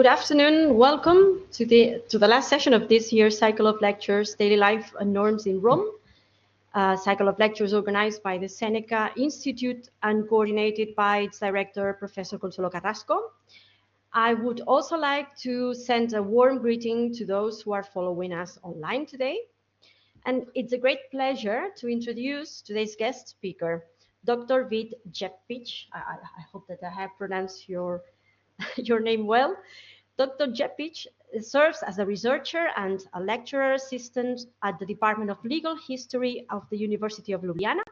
Good afternoon. Welcome to the last session of this year's cycle of lectures, Daily Life and Norms in Rome. A cycle of lectures organized by the Séneca Institute and coordinated by its director, Professor Consuelo Carrasco. I would also like to send a warm greeting to those who are following us online today. And it's a great pleasure to introduce today's guest speaker, Dr. Žepič. I hope that I have pronounced your name well. Dr. Žepič serves as a researcher and a lecturer assistant at the Department of Legal History of the University of Ljubljana,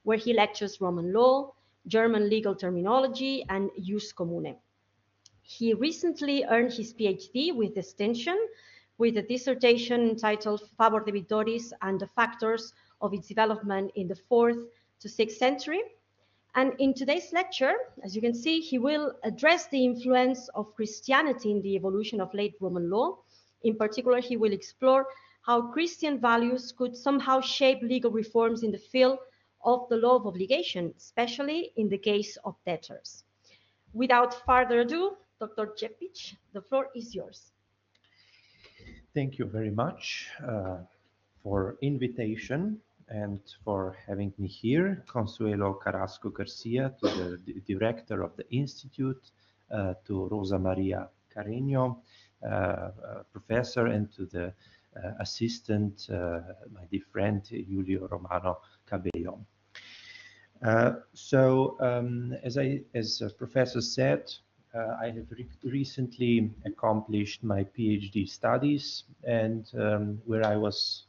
where he lectures Roman law, German legal terminology, and jus commune. He recently earned his PhD with distinction with a dissertation entitled Favor Debitoris and the Factors of its Development in the 4th to 6th century. And in today's lecture, as you can see, he will address the influence of Christianity in the evolution of late Roman law. In particular, he will explore how Christian values could somehow shape legal reforms in the field of the law of obligation, especially in the case of debtors. Without further ado, Dr. Žepič, the floor is yours. Thank you very much for invitation and for having me here, Consuelo Carrasco Garcia, to the director of the Institute, to Rosa Maria Carreño, professor, and to the assistant, my dear friend, Julio Romano Cabello. As a professor said, I have recently accomplished my PhD studies, and where I was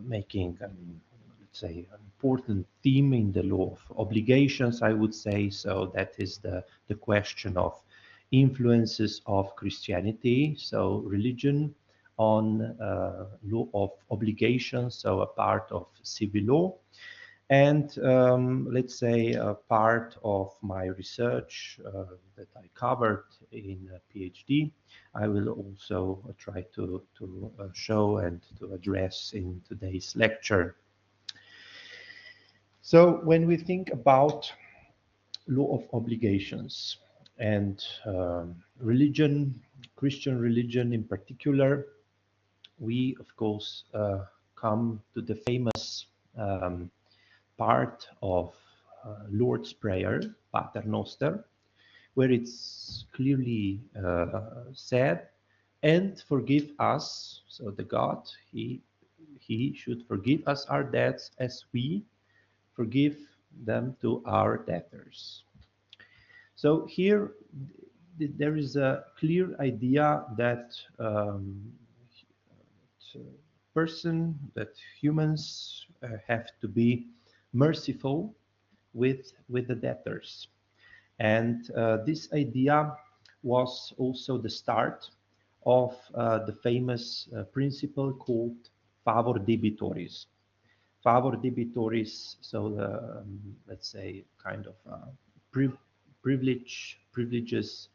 making, let's say, an important theme in the law of obligations, I would say. So that is the question of influences of Christianity, so religion on law of obligations, so a part of civil law. And let's say a part of my research that I covered in a PhD, I will also try to show and to address in today's lecture. So when we think about law of obligations and religion, Christian religion in particular, we of course come to the famous part of Lord's Prayer, Pater Noster, where it's clearly said, and forgive us, so the God, he should forgive us our debts as we forgive them to our debtors. So here there is a clear idea that humans have to be merciful with the debtors. And this idea was also the start of the famous principle called Favor Debitoris. Favor Debitoris, so let's say kind of privileges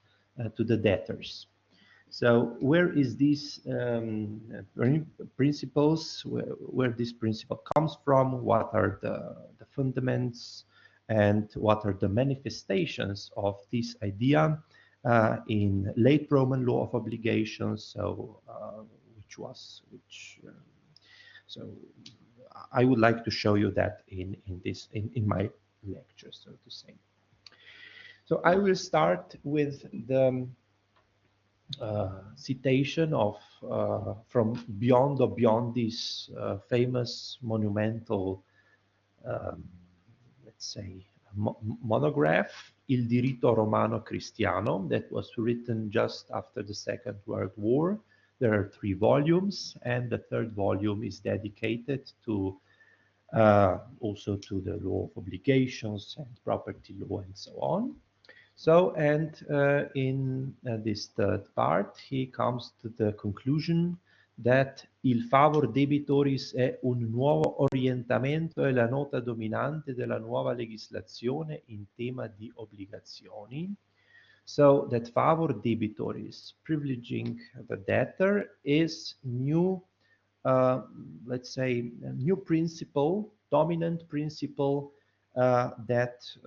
to the debtors. So where is these principles, where this principle comes from, what are the fundaments, and what are the manifestations of this idea in late Roman law of obligations, so so I would like to show you that in my lecture, so to say. So I will start with the citation of from beyond this famous monumental, let's say, monograph, Il diritto romano cristiano, that was written just after the Second World War. There are 3 volumes, and the 3rd volume is dedicated to also to the law of obligations and property law and so on. So, and in this 3rd part, he comes to the conclusion that il favor debitoris è un nuovo orientamento e la nota dominante della nuova legislazione in tema di obbligazioni. So that favor debitoris, privileging the debtor, is new, let's say, a new principle, dominant principle that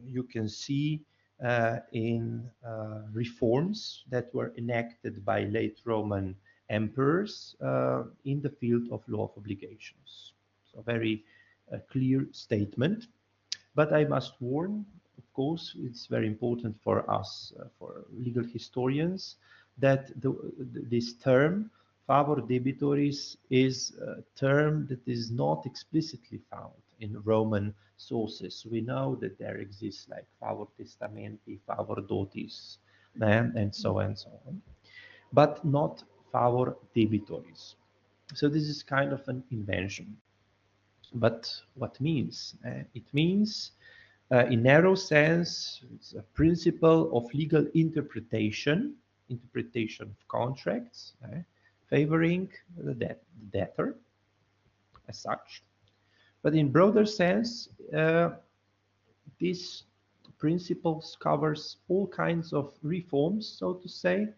you can see in reforms that were enacted by late Roman emperors in the field of law of obligations. So very clear statement. But I must warn, of course, it's very important for us, for legal historians, that this term, favor debitoris, is a term that is not explicitly found in Roman sources. We know that there exists like favor testamenti, favor dotis, and so on, but not favor debitoris. So this is kind of an invention. But what means? It means, in narrow sense, it's a principle of legal interpretation of contracts, favoring the debtor as such. But in broader sense, this principles covers all kinds of reforms, so to say,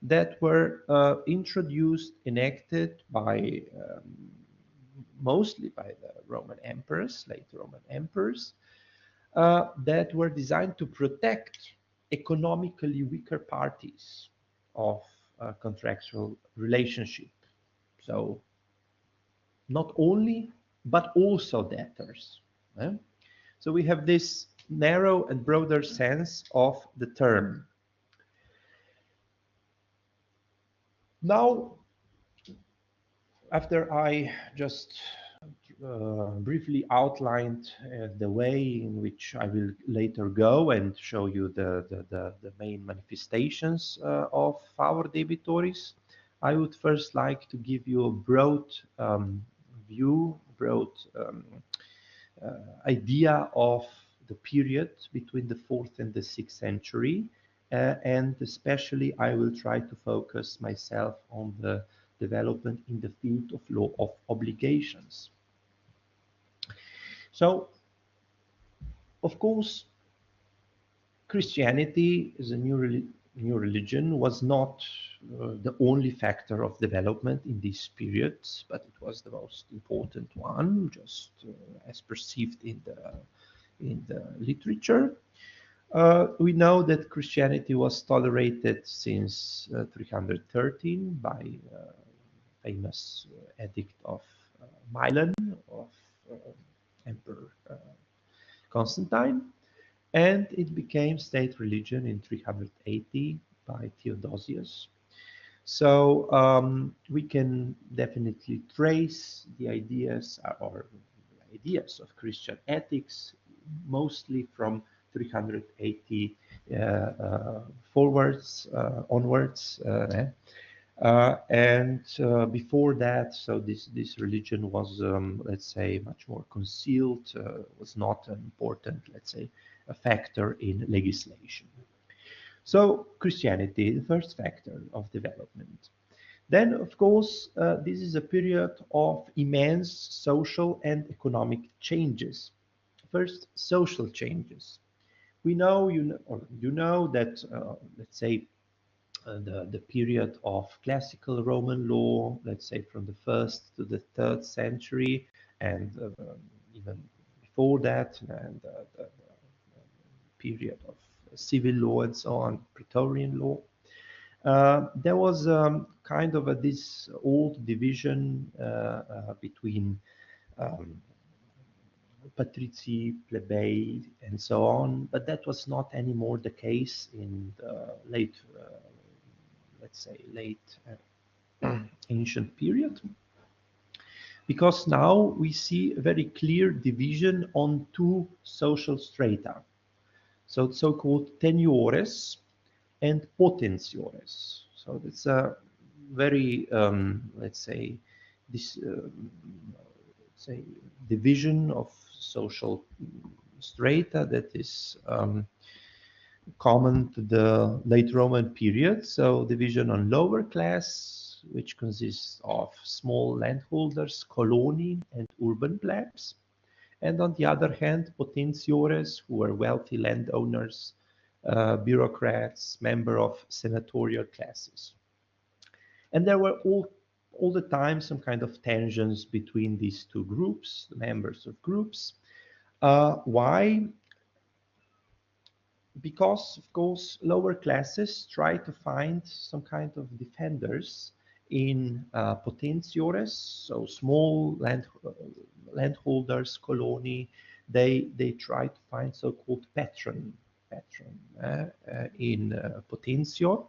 that were introduced, enacted by mostly by the Roman emperors, late Roman emperors, that were designed to protect economically weaker parties of a contractual relationship. So not only, but also debtors. So we have this narrow and broader sense of the term. Now, after I just briefly outlined the way in which I will later go and show you the main manifestations of favor debitoris, I would first like to give you a broad view, broad idea of the period between the 4th and the 6th century, and especially I will try to focus myself on the development in the field of law of obligations. So, of course, Christianity as a new religion was not the only factor of development in these periods, but it was the most important one, just as perceived in the literature. We know that Christianity was tolerated since 313 by famous edict of Milan of Emperor Constantine, and it became state religion in 380 by Theodosius. So we can definitely trace the ideas of Christian ethics mostly from 380 onwards. And before that, so this religion was, let's say, much more concealed, was not an important, let's say, a factor in legislation. So Christianity, the first factor of development. Then, of course, this is a period of immense social and economic changes. First, social changes. We know, you know that, let's say, the period of classical Roman law, let's say from the 1st to the 3rd century, and even before that, and the period of civil law and so on, Praetorian law. There was kind of this old division between patrici, plebei, and so on, but that was not anymore the case in the late, let's say, late ancient period, because now we see a very clear division on two social strata, so so-called tenures and potentiores. So it's a very, let's say, this say division of social strata that is common to the late Roman period. So division on lower class, which consists of small landholders, coloni, and urban plebs. And on the other hand, potentiores, who were wealthy landowners, bureaucrats, member of senatorial classes. And there were all the time some kind of tensions between these two groups, the members of groups. Why? because, of course, lower classes try to find some kind of defenders in potentiores, so small landholders, colony. They try to find so-called patron in potentior,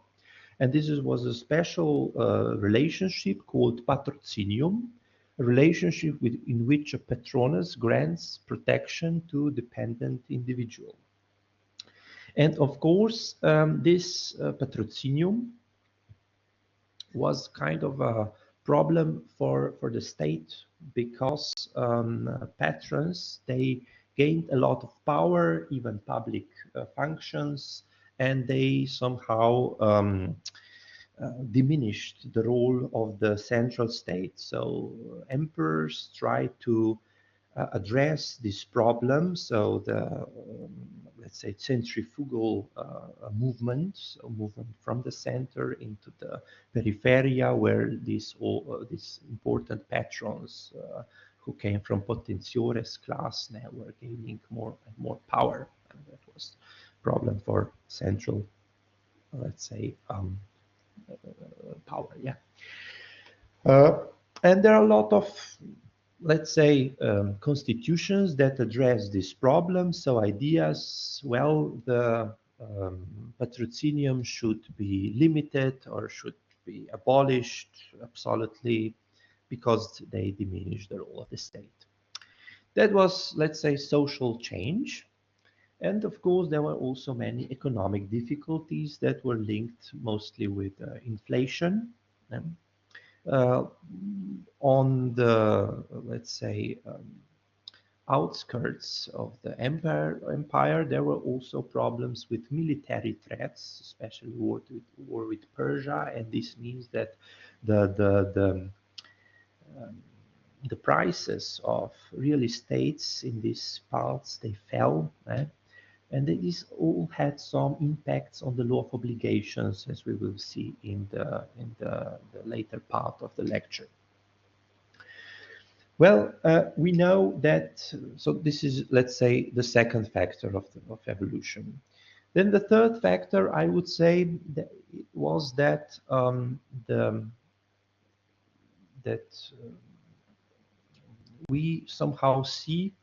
and was a special relationship called patrocinium, a relationship in which a patronus grants protection to dependent individual. And of course, this patrocinium was kind of a problem for the state, because patrons, they gained a lot of power, even public functions, and they somehow diminished the role of the central state. So emperors tried to address this problem. So the let's say centrifugal movement from the center into the peripheria, where these important patrons who came from potentiores class now were gaining more and more power, and that was a problem for central, let's say, power. Yeah, and there are a lot of, let's say, constitutions that address this problem. So ideas, well, the patrocinium should be limited or should be abolished absolutely, because they diminish the role of the state. That was, let's say, social change. And of course, there were also many economic difficulties that were linked mostly with inflation. On the, let's say, outskirts of the empire, there were also problems with military threats, especially war with Persia, and this means that the prices of real estates in these parts, they fell, and this all had some impacts on the law of obligations, as we will see in the later part of the lecture. Well, we know that, so this is, let's say, the second factor of evolution. Then the third factor, I would say, was that we somehow see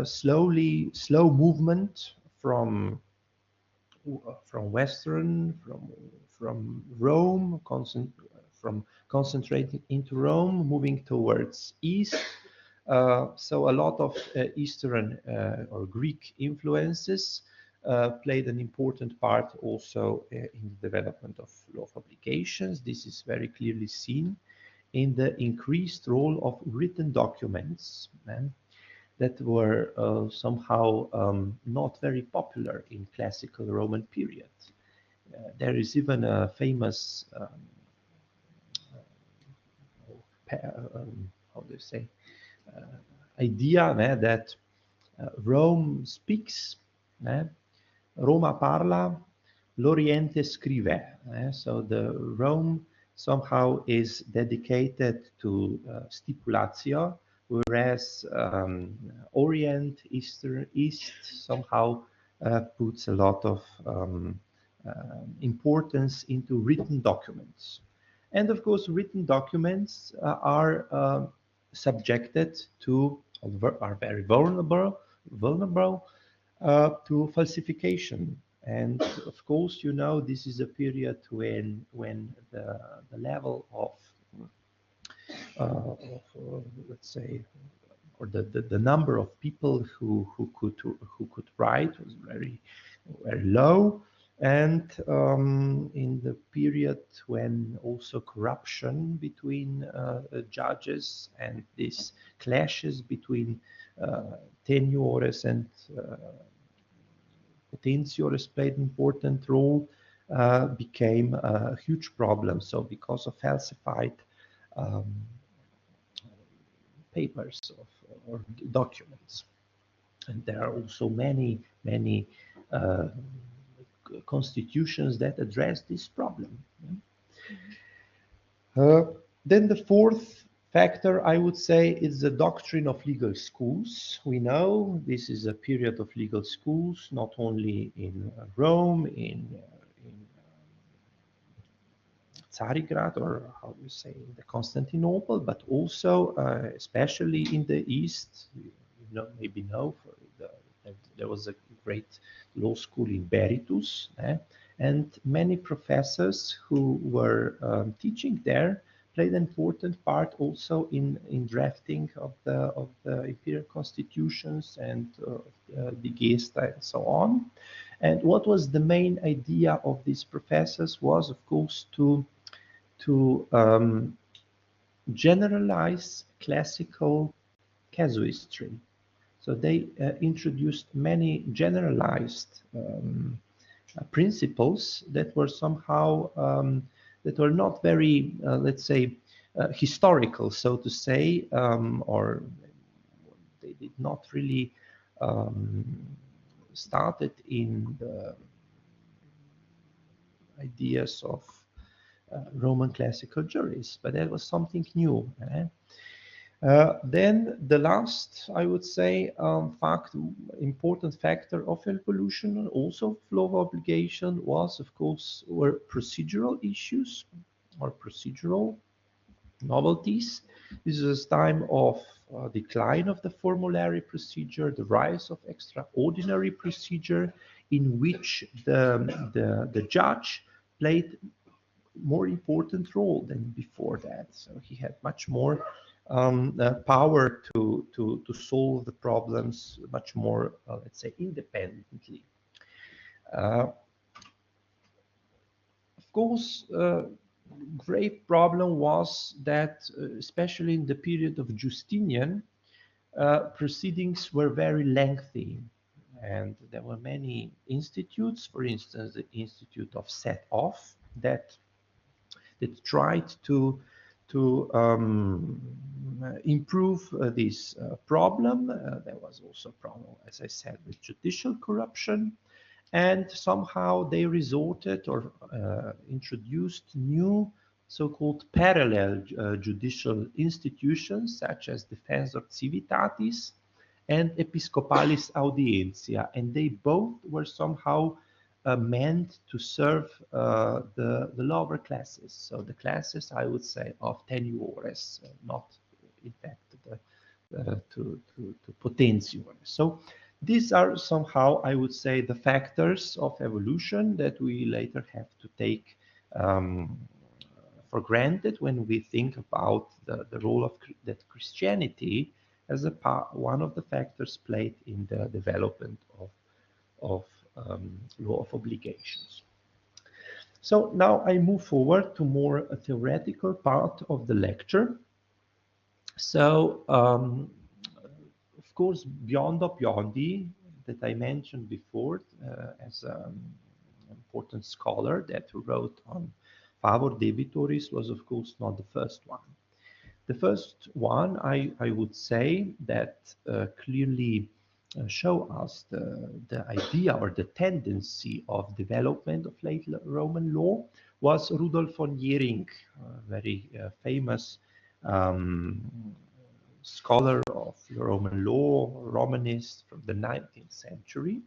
slow movement from Rome, from concentrating into Rome, moving towards east. So a lot of Eastern or Greek influences played an important part also in the development of law of obligations. This is very clearly seen in the increased role of written documents that were somehow not very popular in classical Roman period. There is even a famous how do you say, idea that Rome speaks, Roma parla, l'Oriente scrive. So the Rome somehow is dedicated to stipulatio, whereas Orient, East somehow puts a lot of importance into written documents. And of course, written documents are subjected to, are very vulnerable to falsification. And of course, you know, this is a period when the level of let's say, or the number of people who could write was very low. And in the period when also corruption between judges and these clashes between tenures and potentiores played an important role, became a huge problem. So because of falsified papers or documents, and there are also many constitutions that address this problem. Then the fourth factor, I would say, is the doctrine of legal schools. We know this is a period of legal schools, not only in Rome, in Tsarigrad, or how do you say, in the Constantinople, but also, especially in the East. Maybe know, there was a great law school in Berytus, and many professors who were teaching there played an important part also in drafting of the imperial constitutions and the Gesta and so on. And what was the main idea of these professors was, of course, to generalize classical casuistry. So they introduced many generalized principles that were somehow that were not very, let's say, historical, so to say, or they did not really started in the ideas of Roman classical juries, but that was something new. Then the last, I would say, important factor of evolution, also flow of obligation, was, of course, were procedural issues or procedural novelties. This is a time of decline of the formulary procedure, the rise of extraordinary procedure, in which the judge played more important role than before that. So he had much more power to solve the problems much more, let's say, independently. Of course, great problem was that, especially in the period of Justinian, proceedings were very lengthy, and there were many institutes, for instance, the Institute of Set Off, that tried to improve this problem. There was also a problem, as I said, with judicial corruption, and somehow they resorted or introduced new so-called parallel judicial institutions, such as Defensor Civitatis and Episcopalis Audientia, and they both were somehow meant to serve the lower classes. So the classes, I would say, of tenures, not in fact to potentiores. So these are somehow, I would say, the factors of evolution that we later have to take for granted when we think about the role of that Christianity as one of the factors played in the development of law of obligations. So now I move forward to more a theoretical part of the lecture. So, of course, Biondo Biondi, that I mentioned before as an important scholar that wrote on Favor Debitoris, was, of course, not the first one. The first one, I would say, that clearly show us the idea or the tendency of development of late Roman law was Rudolf von Jhering, a very famous scholar of Roman law, Romanist from the 19th century.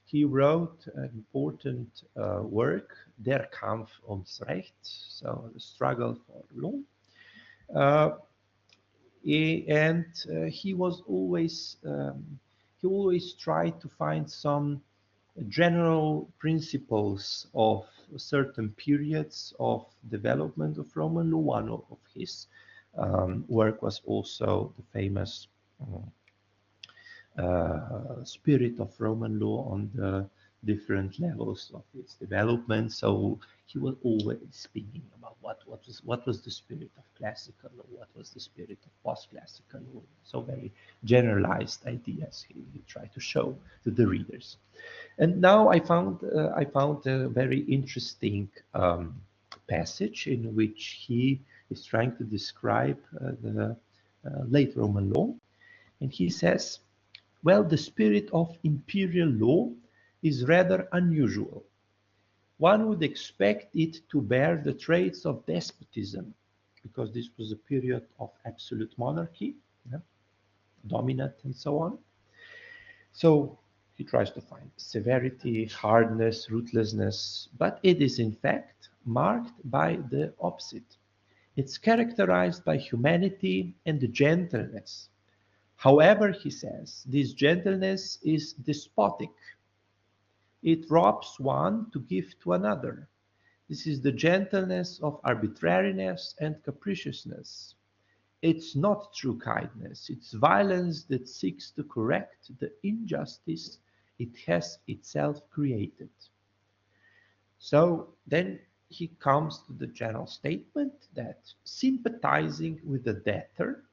He wrote an important work, Der Kampf ums Recht, so the struggle for law. And he was always he always tried to find some general principles of certain periods of development of Roman law. One of his work was also the famous Spirit of Roman Law on the different levels of its development. So he was always speaking about what was the spirit of classical law, what was the spirit of post-classical law. So very generalized ideas he tried to show to the readers. And now I found a very interesting passage in which he is trying to describe the late Roman law, and he says, well, the spirit of imperial law is rather unusual. One would expect it to bear the traits of despotism, because this was a period of absolute monarchy, yeah, dominant and so on. So he tries to find severity, hardness, ruthlessness, but it is in fact marked by the opposite. It's characterized by humanity and gentleness. However, he says, this gentleness is despotic. It robs one to give to another. This is the gentleness of arbitrariness and capriciousness. It's not true kindness, it's violence that seeks to correct the injustice it has itself created. So then he comes to the general statement that sympathizing with the debtor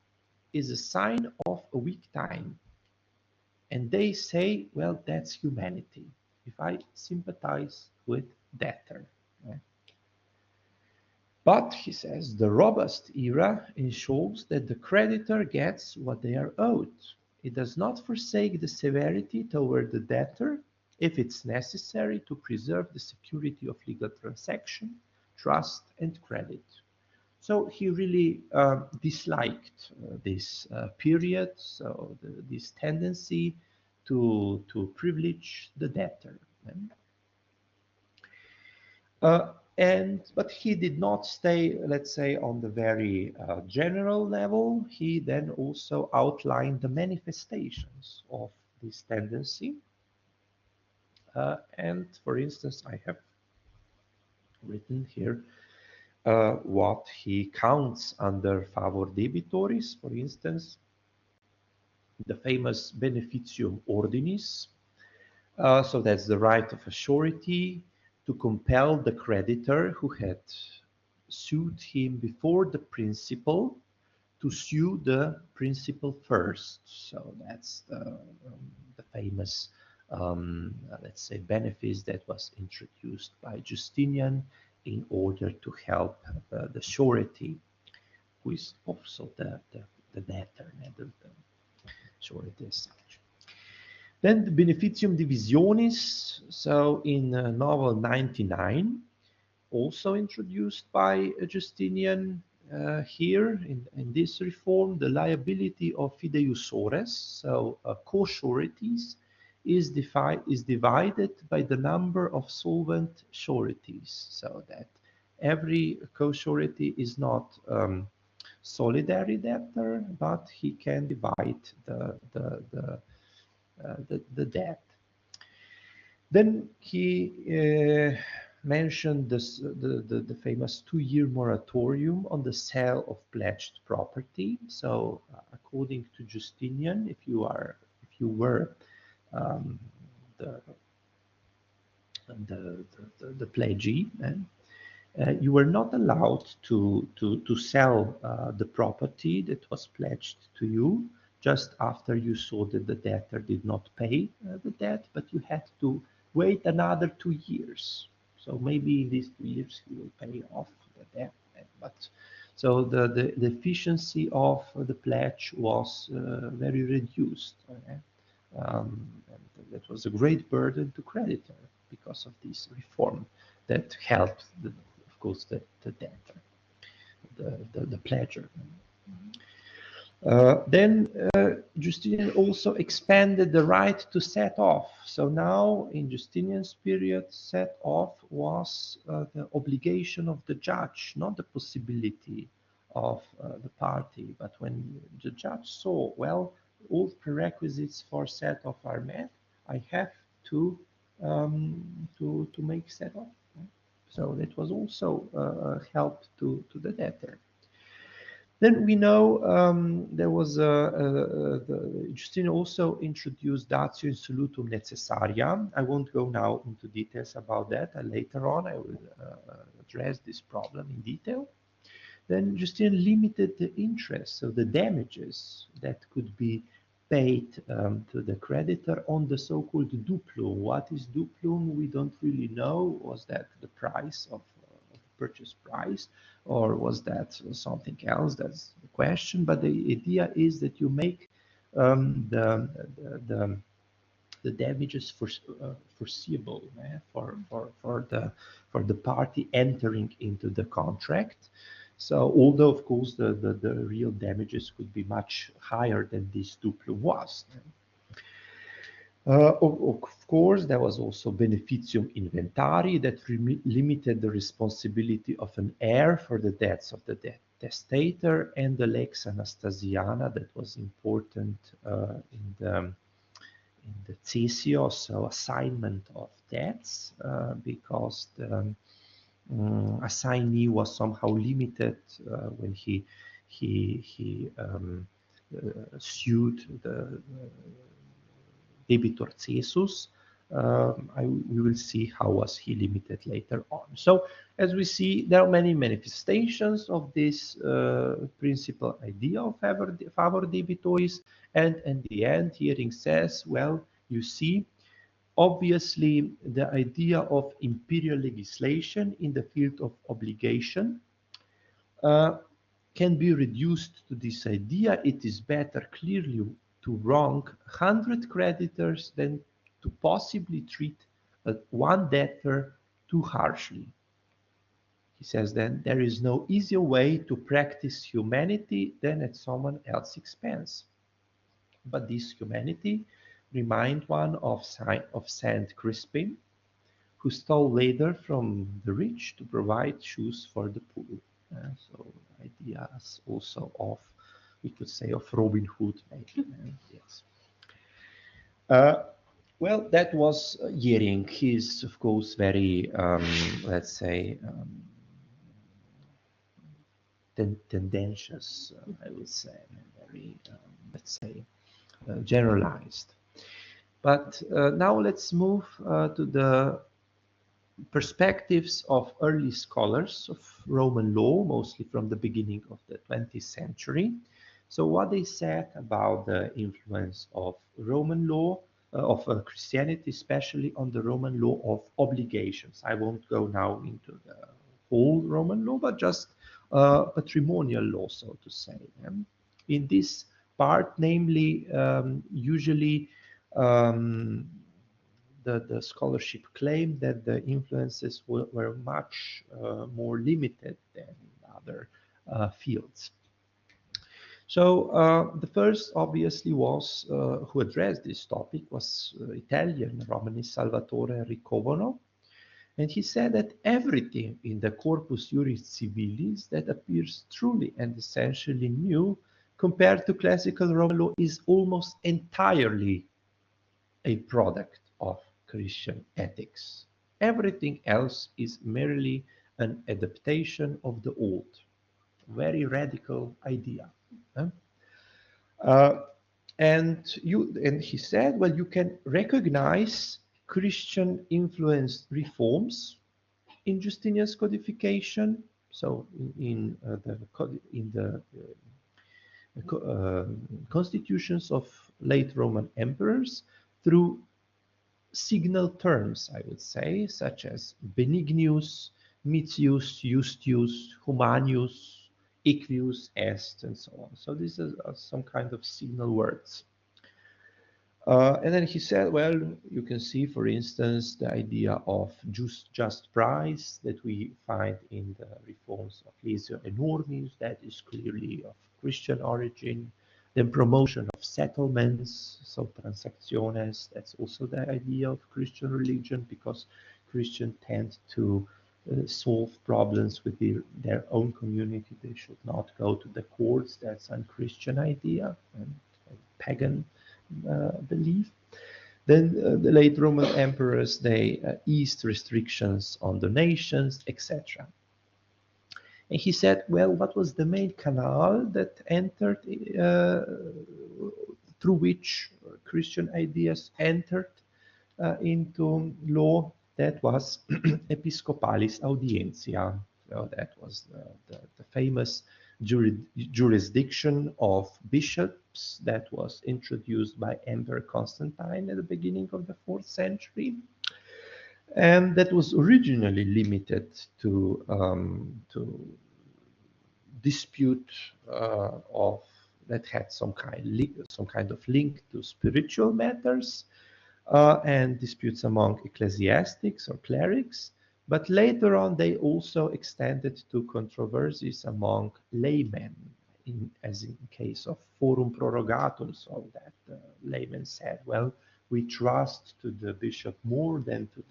is a sign of a weak time. And they say, well, that's humanity. If I sympathize with debtor. Right? But, he says, the robust era ensures that the creditor gets what they are owed. It does not forsake the severity toward the debtor if it's necessary to preserve the security of legal transaction, trust, and credit. So he really disliked this period, so this tendency to privilege the debtor. But he did not stay, let's say, on the very general level. He then also outlined the manifestations of this tendency. And for instance, I have written here what he counts under favor debitoris, for instance, the famous beneficium ordinis. So that's the right of a surety to compel the creditor who had sued him before the principal to sue the principal first. So that's the famous, let's say, benefice that was introduced by Justinian in order to help the surety, who is also the debtor, the surety as such. Then the Beneficium Divisionis, so in novel 99, also introduced by Justinian. Here in this reform, the liability of fideiusores, so co-sureties, is divided by the number of solvent sureties, so that every co-surety is not solidary debtor, but he can divide the debt. Then he mentioned the famous 2-year moratorium on the sale of pledged property. So, according to Justinian, if you were the pledgee, you were not allowed to sell the property that was pledged to you just after you saw that the debtor did not pay the debt, but you had to wait another 2 years. So maybe in these 2 years he will pay off the debt. But so the efficiency of the pledge was very reduced. And that was a great burden to creditor because of this reform that helped, of course, the debtor, the pledger. Then Justinian also expanded the right to set off. So now in Justinian's period, set off was the obligation of the judge, not the possibility of the party. But when the judge saw, well, all prerequisites for set off are met, I have to make set off. So that was also a help to the debtor. Then we know there was Justinian also introduced datio insolutum necessaria. I won't go now into details about that. Later on, I will address this problem in detail. Then Justinian limited the interest, so the damages that could be paid to the creditor on the so-called duplum. What is duplum? We don't really know. Was that the price of the purchase price, or was that something else? That's the question. But the idea is that you make the damages foreseeable for the party entering into the contract. So although, of course, the real damages could be much higher than this duplum was. Of course, there was also beneficium inventari that limited the responsibility of an heir for the debts of the testator, and the lex Anastasiana that was important in the cesio, so assignment of debts, because the assignee was somehow limited when he sued the debitor cesus. We will see how was he limited later on. So as we see, there are many manifestations of this principal idea of favor debitoris, and in the end, Heering says, well, you see, obviously, the idea of imperial legislation in the field of obligation can be reduced to this idea: it is better clearly to wrong 100 creditors than to possibly treat one debtor too harshly. He says then, there is no easier way to practice humanity than at someone else's expense. But this humanity reminds one of Saint Crispin, who stole later from the rich to provide shoes for the poor. So ideas also of, we could say, of Robin Hood, maybe. Yes. Well, that was Heering. He's, of course, very, let's say, tendentious, I would say, very, let's say, generalized. But now let's move to the perspectives of early scholars of Roman law, mostly from the beginning of the 20th century. So what they said about the influence of Roman law, of Christianity, especially on the Roman law of obligations. I won't go now into the whole Roman law, but just patrimonial law, so to say. In this part, namely, usually the scholarship claimed that the influences were much more limited than in other fields. So the first, obviously, was who addressed this topic was Italian Romanist Salvatore Riccobono, and he said that everything in the Corpus Juris Civilis that appears truly and essentially new compared to classical Roman law is almost entirely a product of Christian ethics. Everything else is merely an adaptation of the old. Very radical idea. And he said, well, you can recognize Christian influenced reforms in Justinian's codification. So in the constitutions of late Roman emperors through signal terms, I would say, such as benignius, mitius, justius, humanius, equius est, and so on. So these are some kind of signal words. And then he said, well, you can see, for instance, the idea of just price that we find in the reforms of Lesio Enormis, that is clearly of Christian origin. Then promotion of settlements, so transacciones, that's also the idea of Christian religion, because Christians tend to solve problems with their own community. They should not go to the courts. That's a Christian idea and pagan belief. Then the late Roman emperors, they eased restrictions on donations, etc. And he said, well, what was the main canal that entered, through which Christian ideas entered into law? That was Episcopalis Audientia. So that was the famous jurisdiction of bishops that was introduced by Emperor Constantine at the beginning of the 4th century. And that was originally limited to dispute that had some kind of link to spiritual matters and disputes among ecclesiastics or clerics. But later on, they also extended to controversies among laymen, as in case of forum prorogatum, so that laymen said, well, we trust to the bishop more than to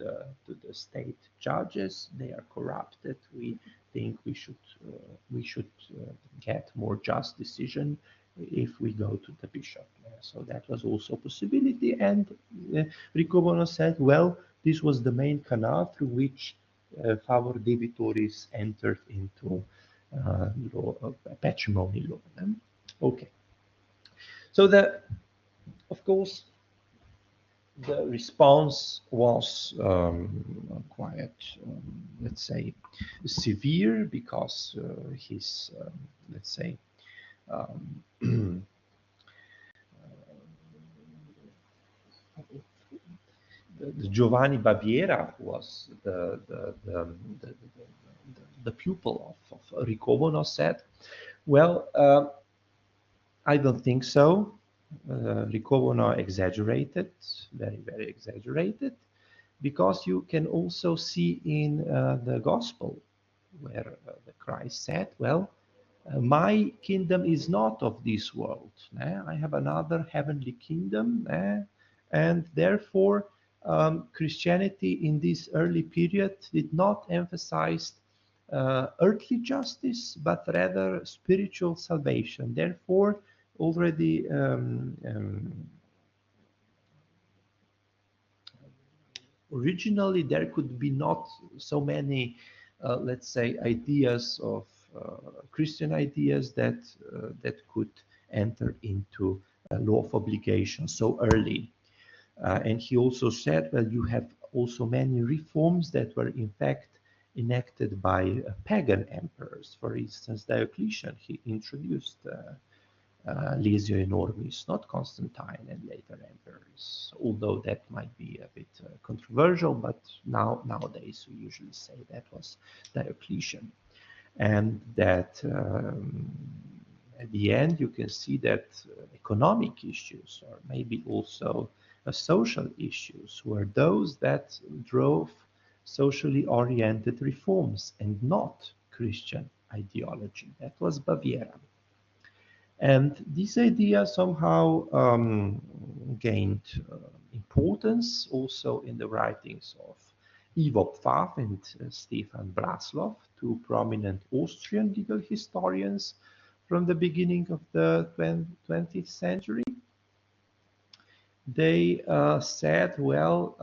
the state judges. They are corrupted. We think we should get more just decision if we go to the bishop. So that was also a possibility. And Riccobono said, well, this was the main canal through which favor debitoris entered into law, patrimony law. Okay. So of course, the response was quite, let's say, severe, because his, let's say, the Giovanni Baviera, who was the pupil of Riccobono, said, well, I don't think so. Riccobono exaggerated, very, very exaggerated, because you can also see in the Gospel where the Christ said, well, my kingdom is not of this world. I have another heavenly kingdom, and therefore Christianity in this early period did not emphasize earthly justice, but rather spiritual salvation. Therefore, already originally there could be not so many, let's say, ideas of Christian ideas that could enter into law of obligation so early. And he also said, well, you have also many reforms that were in fact enacted by pagan emperors. For instance, Diocletian, he introduced Lesio Enormis, not Constantine and later emperors, although that might be a bit controversial, but nowadays we usually say that was Diocletian. And that at the end you can see that economic issues, or maybe also social issues, were those that drove socially oriented reforms and not Christian ideology. That was Baviera. And this idea somehow gained importance also in the writings of Ivo Pfaff and Stefan Braslov, two prominent Austrian legal historians from the beginning of the 20th century. They said, well,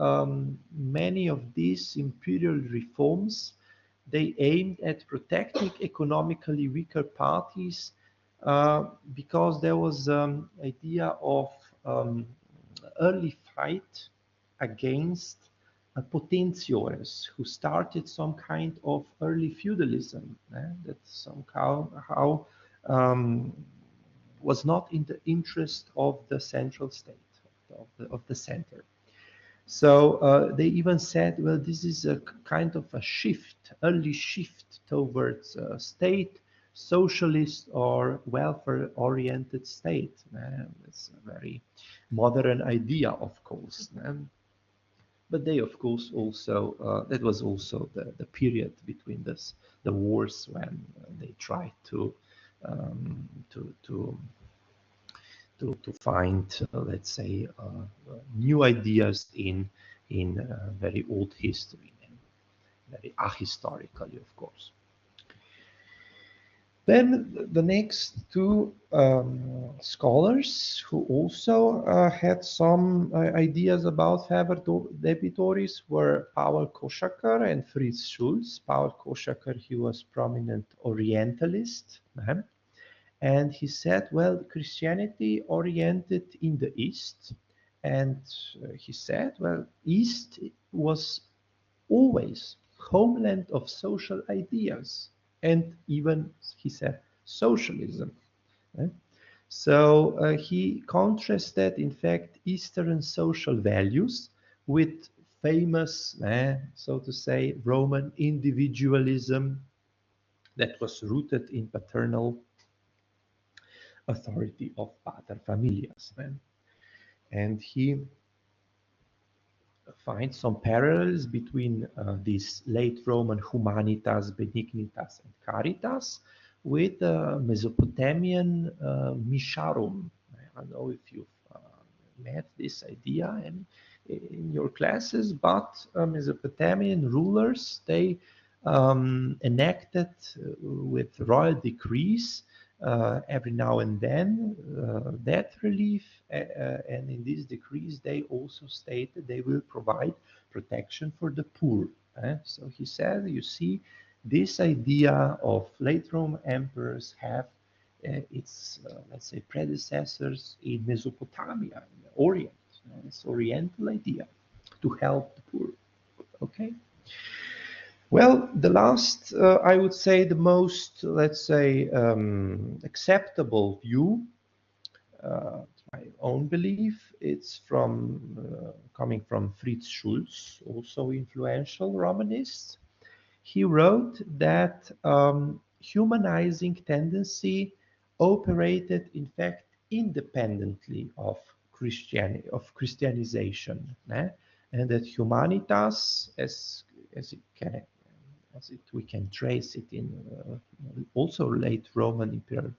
many of these imperial reforms, they aimed at protecting economically weaker parties, because there was idea of early fight against potentiores who started some kind of early feudalism that somehow was not in the interest of the central state, of the center. So they even said, well, this is a kind of a shift, early shift towards state socialist or welfare-oriented state. It's a very modern idea, of course. But they, of course, also that was also the period between the wars when they tried to find, let's say, new ideas in very old history, and very ahistorically, of course. Then the next two scholars who also had some ideas about favor debitoris were Paul Koshaker and Fritz Schulz. Paul Koshaker, he was prominent Orientalist, and he said, well, Christianity oriented in the East, and he said, well, East was always homeland of social ideas, and even, he said, socialism. So he contrasted, in fact, Eastern social values with famous, so to say, Roman individualism that was rooted in paternal authority of pater familias. And he find some parallels between this late Roman humanitas, benignitas, and caritas with the Mesopotamian misharum. I don't know if you've met this idea in your classes, but Mesopotamian rulers, they enacted with royal decrees every now and then debt relief, and in these decrees they also stated they will provide protection for the poor. So he said, you see, this idea of late Roman emperors have its, let's say, predecessors in Mesopotamia, in the Orient. This Oriental idea to help the poor. Okay. Well, the last, I would say, the most, let's say, acceptable view, my own belief, it's from coming from Fritz Schulz, also influential Romanist. He wrote that humanizing tendency operated, in fact, independently of Christianity, of Christianization, and that humanitas, as we can trace it in also late Roman imperial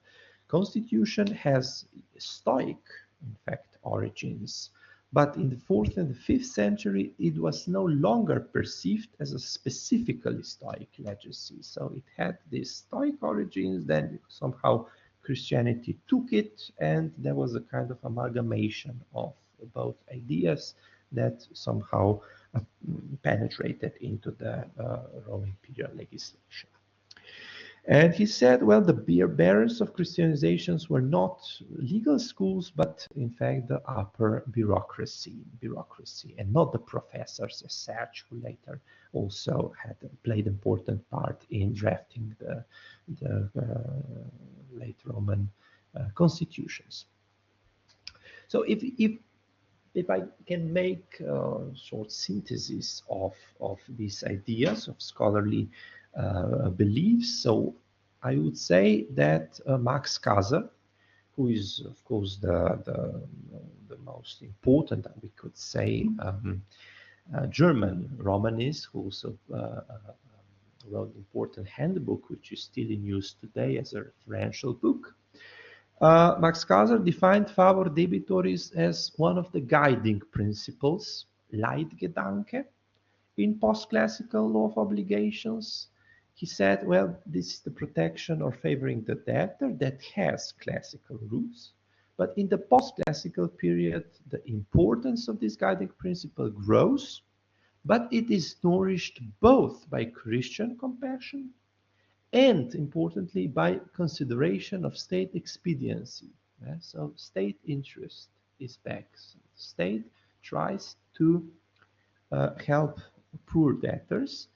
constitution, has Stoic, in fact, origins. But in the 4th and the 5th century, it was no longer perceived as a specifically Stoic legacy. So it had these Stoic origins, then somehow Christianity took it, and there was a kind of amalgamation of both ideas that somehow penetrated into the Roman imperial legislation. And he said, well, the bearers of Christianizations were not legal schools, but in fact the upper bureaucracy, and not the professors as such, who later also had played an important part in drafting the late Roman constitutions. So if I can make a short synthesis of these ideas of scholarly beliefs, so I would say that Max Kaiser, who is of course the most important, we could say, German Romanist, who also wrote an important handbook, which is still in use today as a referential book. Max Kaiser defined favor debitoris as one of the guiding principles, Leitgedanke, in post-classical law of obligations. He said, well, this is the protection or favoring the debtor that has classical roots. But in the post-classical period, the importance of this guiding principle grows, but it is nourished both by Christian compassion and, importantly, by consideration of state expediency. So state interest is back. So the state tries to help poor debtors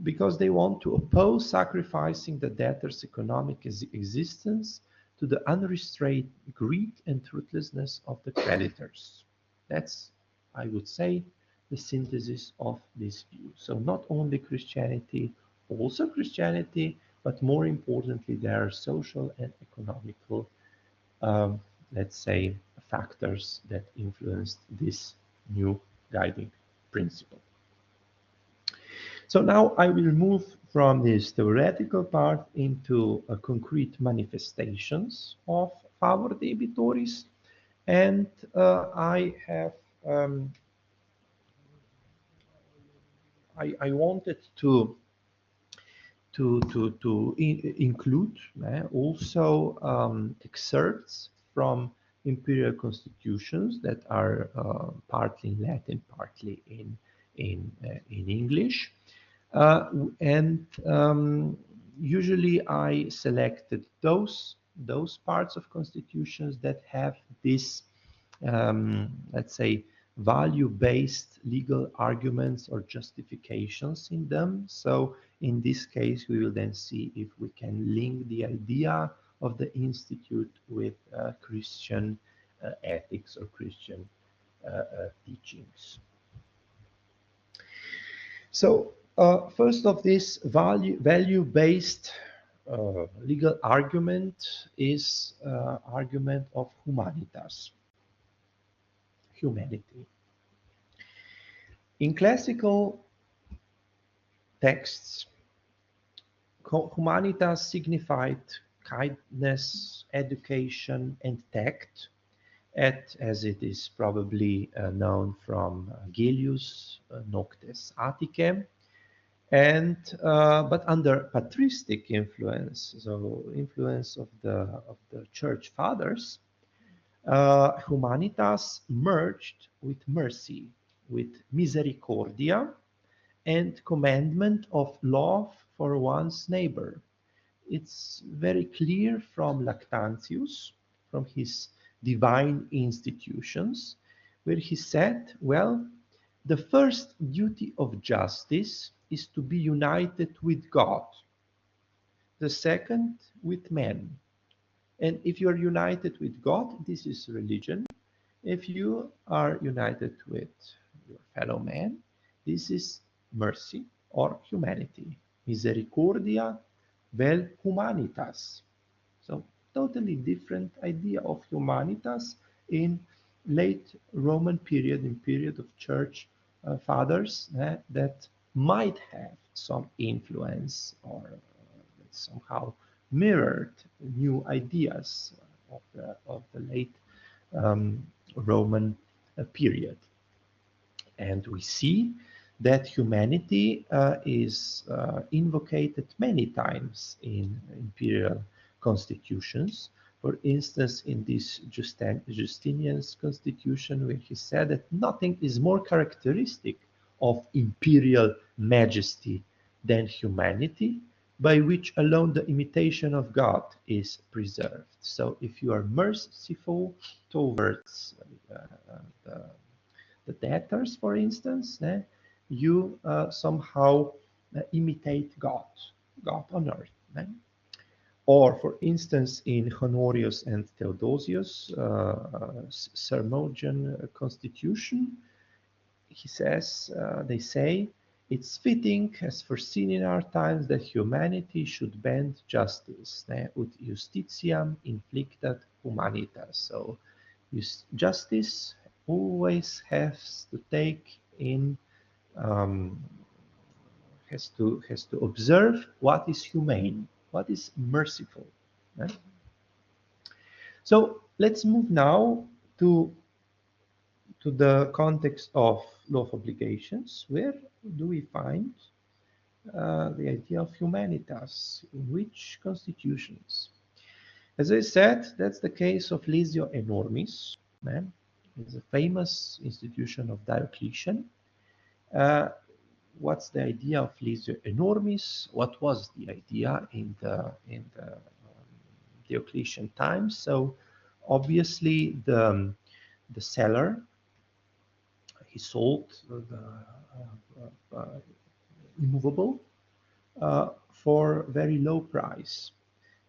because they want to oppose sacrificing the debtor's economic existence to the unrestrained greed and ruthlessness of the creditors. That's, I would say, the synthesis of this view. So not only Christianity, also Christianity, but more importantly, there are social and economical, let's say, factors that influenced this new guiding principle. So now I will move from this theoretical part into concrete manifestations of favor debitoris, and I have I wanted to include also excerpts from imperial constitutions that are partly in Latin, partly in English, and usually I selected those parts of constitutions that have this, let's say, value-based legal arguments or justifications in them. So in this case, we will then see if we can link the idea of the Institute with Christian ethics or Christian teachings. So first of this value-based legal argument is argument of humanitas, humanity. In classical texts, humanitas signified kindness, education, and tact, as it is probably known from Gellius' Noctes Atticae, and but under patristic influence, so influence of the church fathers, humanitas merged with mercy, with misericordia, and commandment of love for one's neighbor. It's very clear from Lactantius, from his divine institutions, where he said, well, the first duty of justice is to be united with God, the second with men. And if you are united with God, this is religion. If you are united with your fellow man, this is mercy or humanity. Misericordia vel humanitas. So totally different idea of humanitas in late Roman period, in period of church fathers that might have some influence or somehow mirrored new ideas of the late Roman period. And we see that humanity is invocated many times in imperial constitutions. For instance, in this Justinian's constitution, where he said that nothing is more characteristic of imperial majesty than humanity, by which alone the imitation of God is preserved. So if you are merciful towards the debtors, for instance, you somehow imitate God on earth. Or, for instance, in Honorius and Theodosius' Sermogian constitution, he says, they say, it's fitting, as foreseen in our times, that humanity should bend justice, ut justitiam inflictat humanitas. So, justice always has to take in, has to observe what is humane, what is merciful. Right? So let's move now to the context of law of obligations. Where do we find the idea of humanitas? In which constitutions? As I said, that's the case of Legio Enormis. It's a famous institution of Diocletian. What's the idea of Legio Enormis? What was the idea in the Diocletian times? So obviously the seller, he sold the immovable for very low price.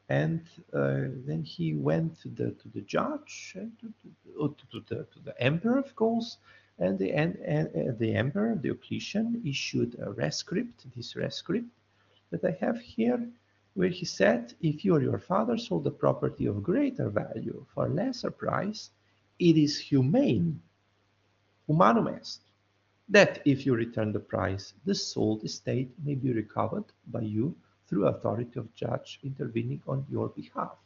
And then he went to the judge, to the emperor, of course, and the emperor, Diocletian, issued a rescript, this rescript that I have here, where he said, if you or your father sold a property of greater value for a lesser price, it is humane, humanum est, that if you return the price, the sold estate may be recovered by you through authority of judge intervening on your behalf.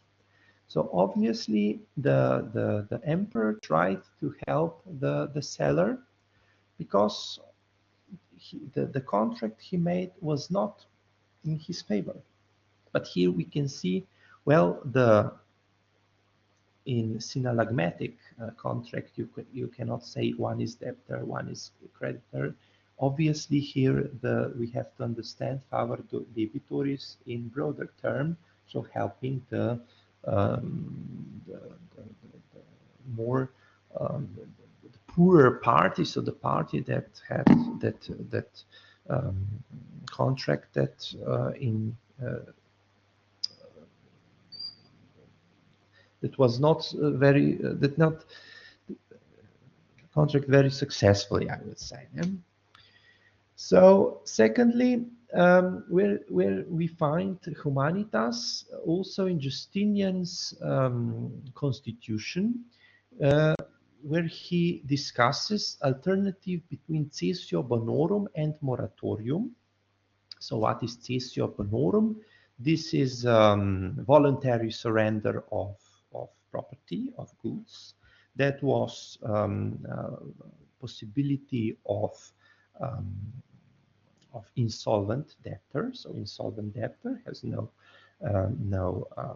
So obviously the emperor tried to help the seller because the contract he made was not in his favor. But here we can see, well, in synallagmatic contract, you cannot say one is debtor, one is creditor. Obviously, here we have to understand favor debitoris in broader term, so helping the more the poorer party, so the party that had that contracted in that was not very that not contract very successfully, I would say. So secondly, where we find humanitas also in Justinian's constitution, where he discusses alternative between cessio bonorum and moratorium. So what is cessio bonorum? This is voluntary surrender of property, of goods. That was possibility of insolvent debtor. So insolvent debtor has no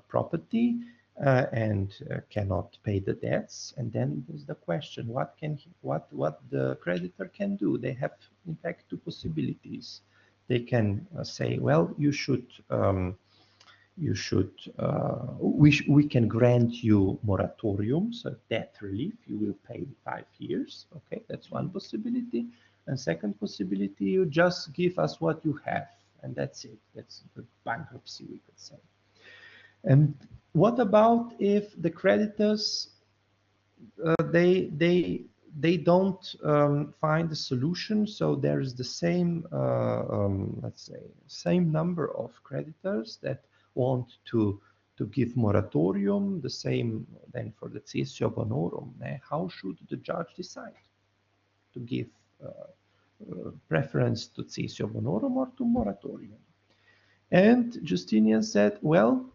property and cannot pay the debts. And then there's the question: what the creditor can do? They have in fact two possibilities. They can say, well, we can grant you moratorium, so debt relief. You will pay 5 years. Okay, that's one possibility. And second possibility, you just give us what you have, and that's it. That's the bankruptcy, we could say. And what about if the creditors they don't find a solution? So there is the same, let's say, same number of creditors that want to give moratorium, the same then for the cessio bonorum. How should the judge decide to give preference to cessio bonorum or to moratorium? And Justinian said, well,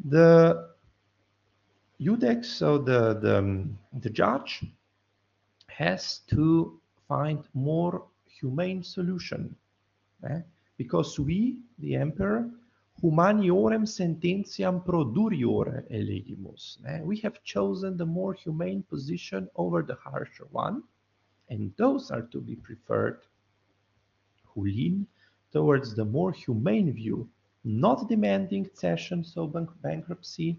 the iudex, so the judge, has to find more humane solution, because we, the emperor, humaniorem sententiam produriore elegimus, we have chosen the more humane position over the harsher one, and those are to be preferred who lean towards the more humane view, not demanding cession, so bankruptcy,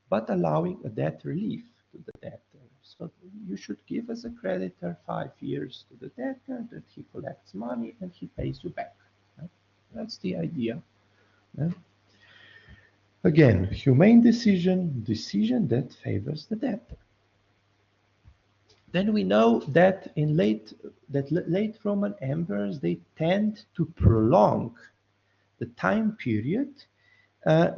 but allowing a debt relief to the debtor. So you should give as a creditor 5 years to the debtor, that he collects money and he pays you back. That's the idea. Again, humane decision that favors the debtor. Then we know that in late Roman emperors, they tend to prolong the time period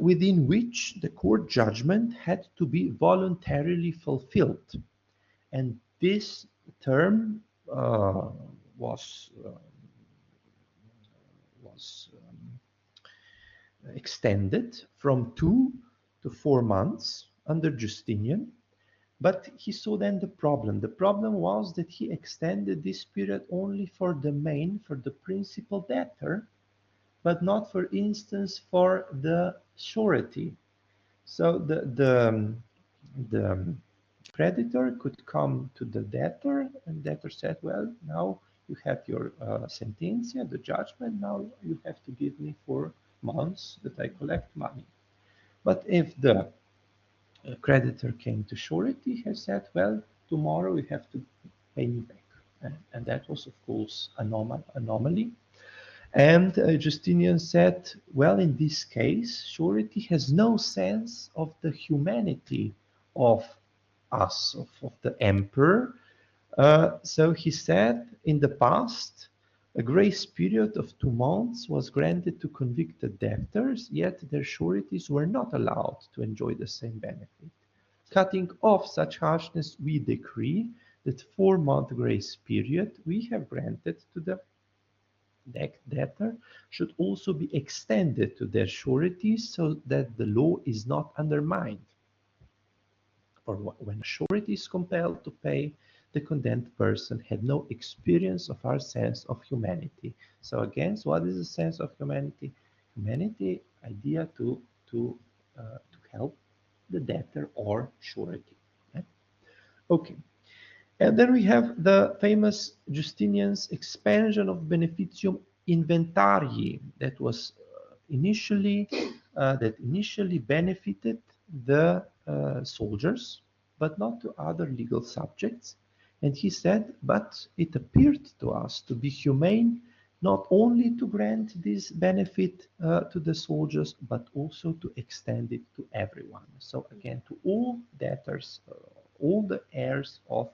within which the court judgment had to be voluntarily fulfilled. And this term was extended from 2 to 4 months under Justinian. But he saw then the problem. The problem was that he extended this period only for the principal debtor, but not, for instance, for the surety. So the creditor could come to the debtor, and debtor said, well, now you have your sentencia, the judgment, now you have to give me 4 months that I collect money. But if the creditor came to surety, he said, well, tomorrow you have to pay me back. And that was, of course, anomaly. And Justinian said, well, in this case, surety has no sense of the humanity of us, of the emperor. So he said, in the past, a grace period of 2 months was granted to convicted debtors, yet their sureties were not allowed to enjoy the same benefit. Cutting off such harshness, we decree that 4-month grace period we have granted to the debtor should also be extended to their sureties, so that the law is not undermined. For when a surety is compelled to pay, the condemned person had no experience of our sense of humanity. So again, so what is the sense of humanity? Humanity, idea to help the debtor or surety. Okay. And then we have the famous Justinian's expansion of beneficium inventarii that was initially benefited the soldiers, but not to other legal subjects. And he said, but it appeared to us to be humane not only to grant this benefit to the soldiers, but also to extend it to everyone. So again, to all debtors, all the heirs of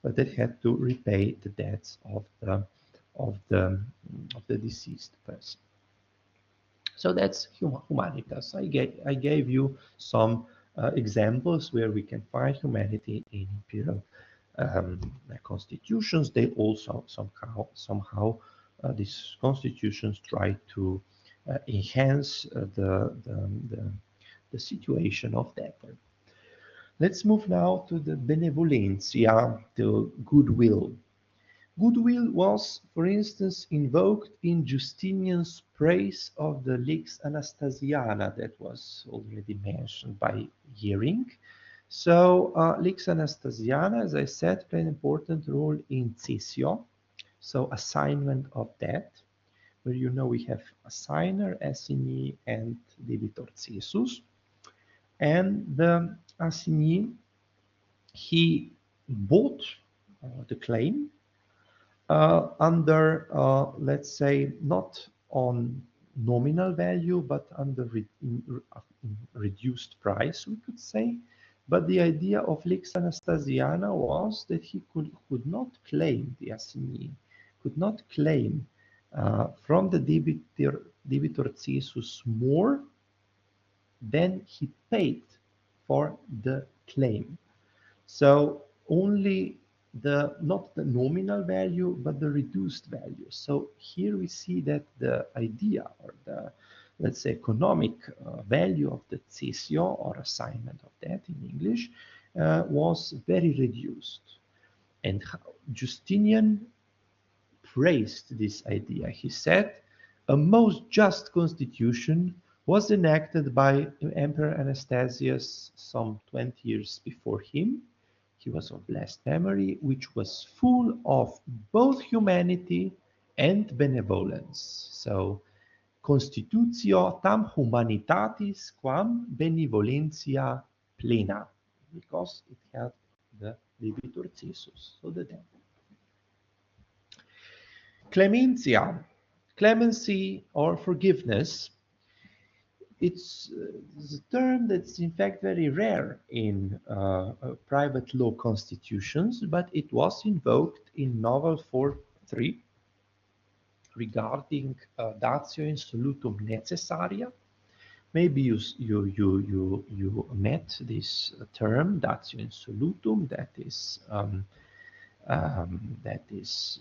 that had to repay the debts of the deceased person. So that's humanitas. I gave you some examples where we can find humanity in imperial constitutions. They also somehow these constitutions try to enhance the situation of debtor. Let's move now to the benevolentia, the goodwill. Goodwill was, for instance, invoked in Justinian's praise of the Lex Anastasiana that was already mentioned by Heering. So Lex Anastasiana, as I said, played an important role in cessio, so assignment of debt, where you know we have assigner, assignee, and debitor cessus. And the assignee, he bought the claim under, let's say, not on nominal value, but under reduced price, we could say. But the idea of Lex Anastasiana was that he could not claim, the assignee could not claim from the debitor cessus more than he paid for the claim. So only not the nominal value, but the reduced value. So here we see that the idea, or the, let's say, economic value of the cessio, or assignment of debt in English, was very reduced. And Justinian praised this idea. He said, a most just constitution was enacted by Emperor Anastasius some 20 years before him. He was of blessed memory, which was full of both humanity and benevolence. So, constitutio tam humanitatis quam benevolentia plena, because it had the debitor cessus, so the debt. Clementia, clemency or forgiveness, it's a term that's in fact very rare in private law constitutions, but it was invoked in Novel 4.3 regarding datio insolutum necessaria. Maybe you met this term, datio insolutum, that is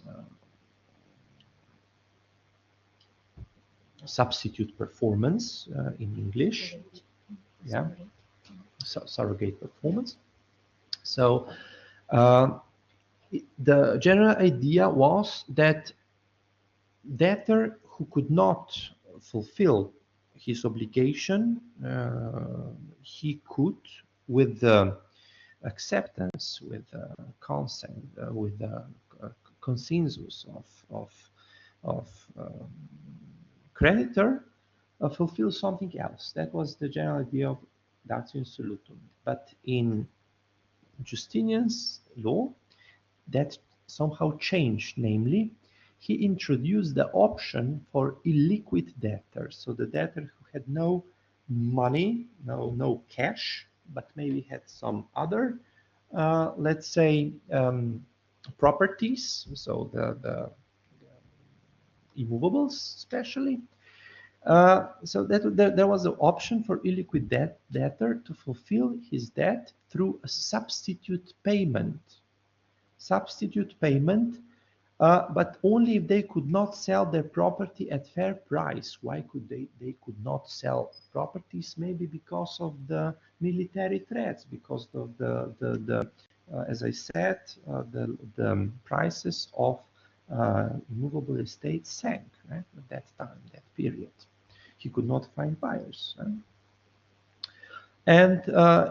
substitute performance in English. Yeah, surrogate performance. So the general idea was that debtor who could not fulfill his obligation, he could, with the acceptance, with consent, with the consensus of creditor, fulfill something else. That was the general idea of datio insolutum. But in Justinian's law, that somehow changed. Namely, he introduced the option for illiquid debtors. So the debtor who had no money, no cash, but maybe had some other, let's say, properties. So the immovables, especially. So there was an option for illiquid debtor to fulfill his debt through a substitute payment. Substitute payment, but only if they could not sell their property at fair price. Why could they could not sell properties? Maybe because of the military threats, because of the as I said, the prices of immovable estates sank, right, at that time, that period. He could not find buyers. Right? And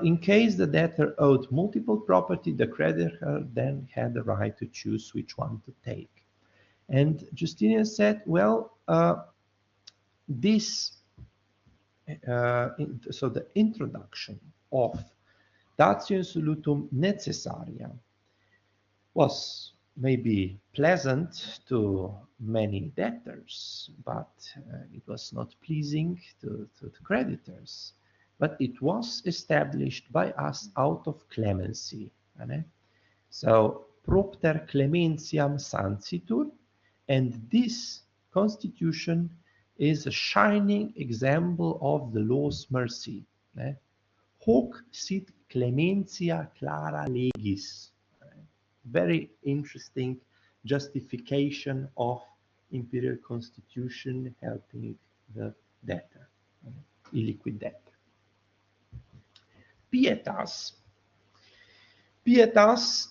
in case the debtor owed multiple property, the creditor then had the right to choose which one to take. And Justinian said, well, so the introduction of datio insolutum necessaria was maybe pleasant to many debtors, but it was not pleasing to the creditors. But it was established by us out of clemency. So, propter clementiam sancitur, and this constitution is a shining example of the law's mercy. Hoc sit clementia clara legis. Very interesting justification of imperial constitution helping the debtor, illiquid debt. Pietas. Pietas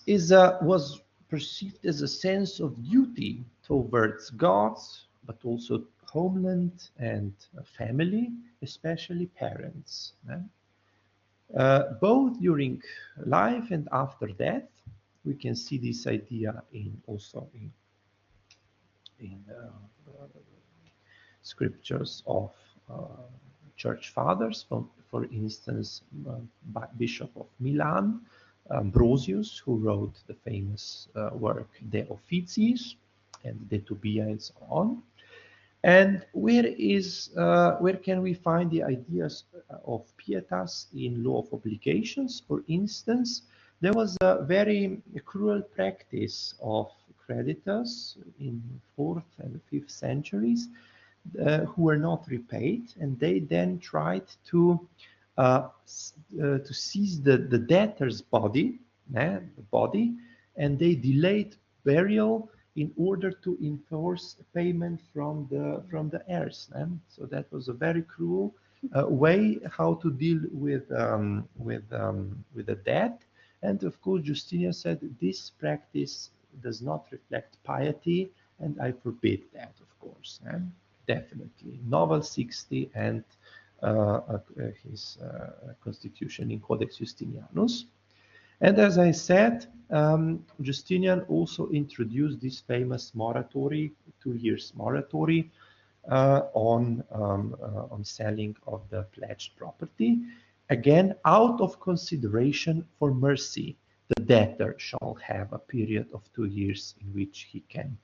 was perceived as a sense of duty towards gods, but also homeland and family, especially parents. Both during life and after death, we can see this idea also in scriptures of church fathers. For instance, Bishop of Milan, Ambrosius, who wrote the famous work De Officiis and De Tubia and so on. And where can we find the ideas of pietas in law of obligations? For instance, there was a very cruel practice of creditors in 4th and 5th centuries who were not repaid, and they then tried to seize the debtor's body, and they delayed burial in order to enforce payment from the heirs. So that was a very cruel way how to deal with the debt. And of course, Justinian said this practice does not reflect piety, and I forbid that, of course. Definitely. Novel 60 and his constitution in Codex Justinianus. And as I said, Justinian also introduced this famous moratory, 2 years moratory on selling of the pledged property. Again, out of consideration for mercy, the debtor shall have a period of 2 years in which he can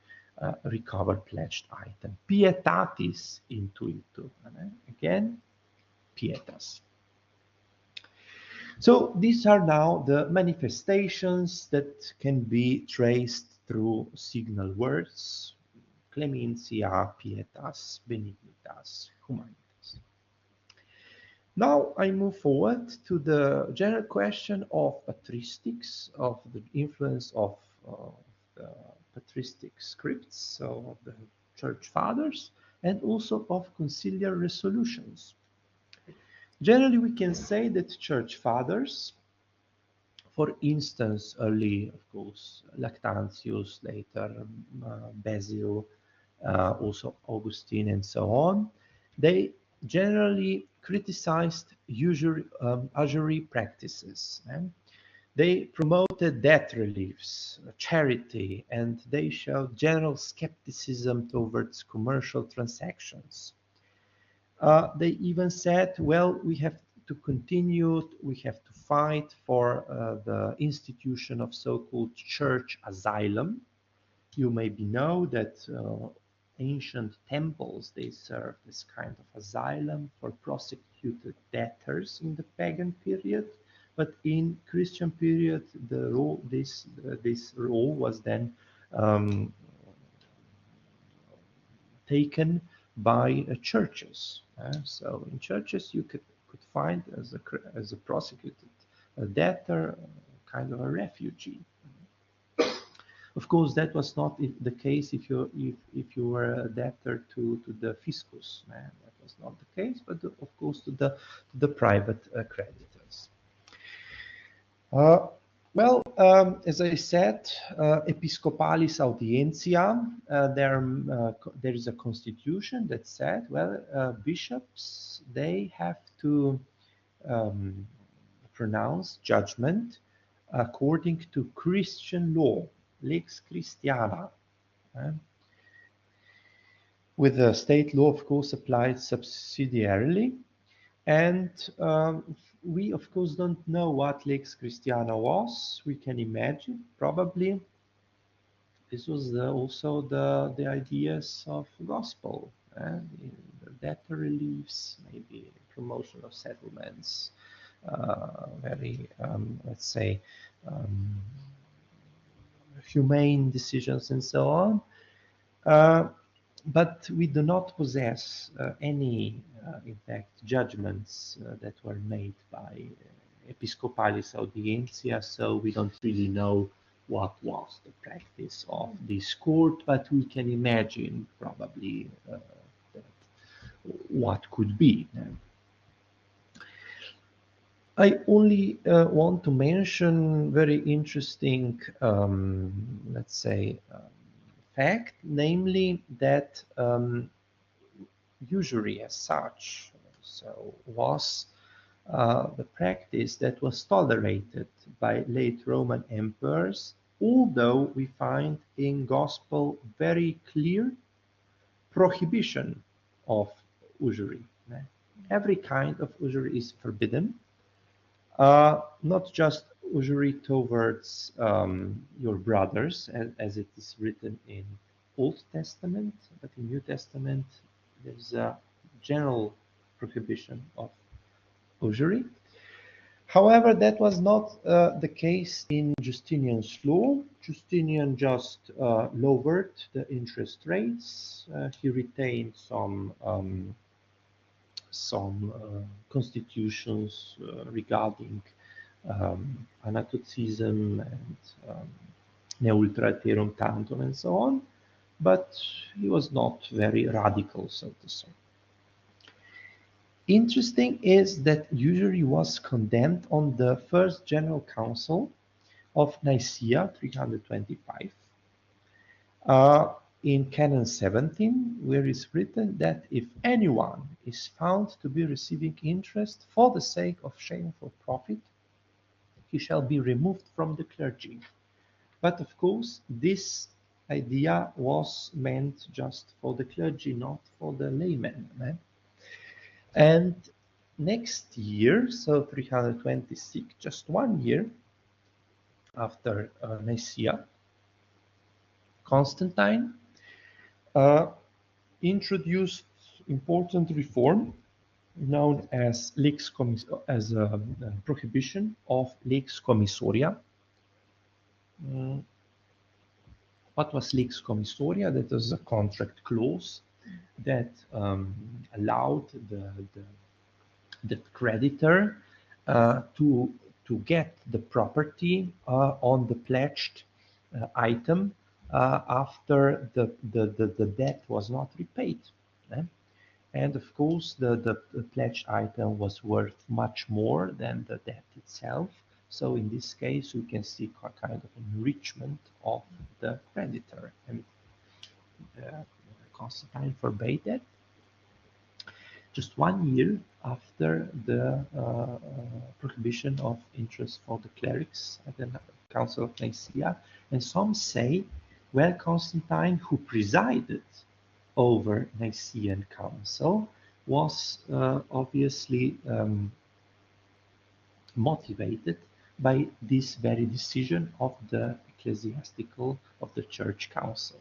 recover pledged item. Pietatis intuitu. Again, pietas. So these are now the manifestations that can be traced through signal words: clementia, pietas, benignitas, humanitas. Now I move forward to the general question of patristics, of the influence of the patristic scripts, so of the church fathers, and also of conciliar resolutions. Generally, we can say that church fathers, for instance, early, of course, Lactantius, later Basil, also Augustine, and so on, they generally criticized usury practices. They promoted debt reliefs, charity, and they showed general skepticism towards commercial transactions. They even said, well, we have to continue, we have to fight for the institution of so-called church asylum. You maybe know that ancient temples, they served as kind of asylum for prosecuted debtors in the pagan period. But in Christian period, the role, this role was then taken by churches. So in churches, you could find as a prosecuted debtor kind of a refugee. Of course, that was not the case if you were a debtor to the fiscus. That was not the case, but of course to the private creditors. Well, as I said, Episcopalis Audientia, there is a constitution that said, well, bishops, they have to pronounce judgment according to Christian law, lex Christiana, with the state law, of course, applied subsidiarily. And we, of course, don't know what lex Christiana was. We can imagine, probably, this was also the ideas of gospel, the debtor reliefs, maybe promotion of settlements, very, let's say, humane decisions and so on. But we do not possess any, in fact, judgments that were made by Episcopalis Audiencia, so we don't really know what was the practice of this court, but we can imagine probably what could be. I only want to mention very interesting, let's say, fact, namely that usury as such, so was the practice that was tolerated by late Roman emperors, although we find in Gospel very clear prohibition of usury. Every kind of usury is forbidden, not just usury towards your brothers, as it is written in Old Testament, but in New Testament there's a general prohibition of usury. However, that was not the case in Justinian's law. Justinian just lowered the interest rates. He retained some constitutions regarding anatocism and ne ultra terum tantum and so on, but he was not very radical, so to say. Interesting is that usury was condemned on the First General Council of Nicaea 325 in Canon 17, where is written that if anyone is found to be receiving interest for the sake of shameful profit, he shall be removed from the clergy. But of course, this idea was meant just for the clergy, not for the laymen. And next year, so 326, just 1 year after Nicaea, Constantine introduced important reform known as prohibition of lex commissoria. What was lex commissoria? That was a contract clause that allowed the creditor to get the property on the pledged item after the debt was not repaid. And of course, the pledged item was worth much more than the debt itself. So in this case, we can see a kind of enrichment of the creditor. And Constantine forbade that. Just 1 year after the prohibition of interest for the clerics at the Council of Nicaea. And some say, well, Constantine, who presided over Nicene Council, was obviously motivated by this very decision of the ecclesiastical, of the church council.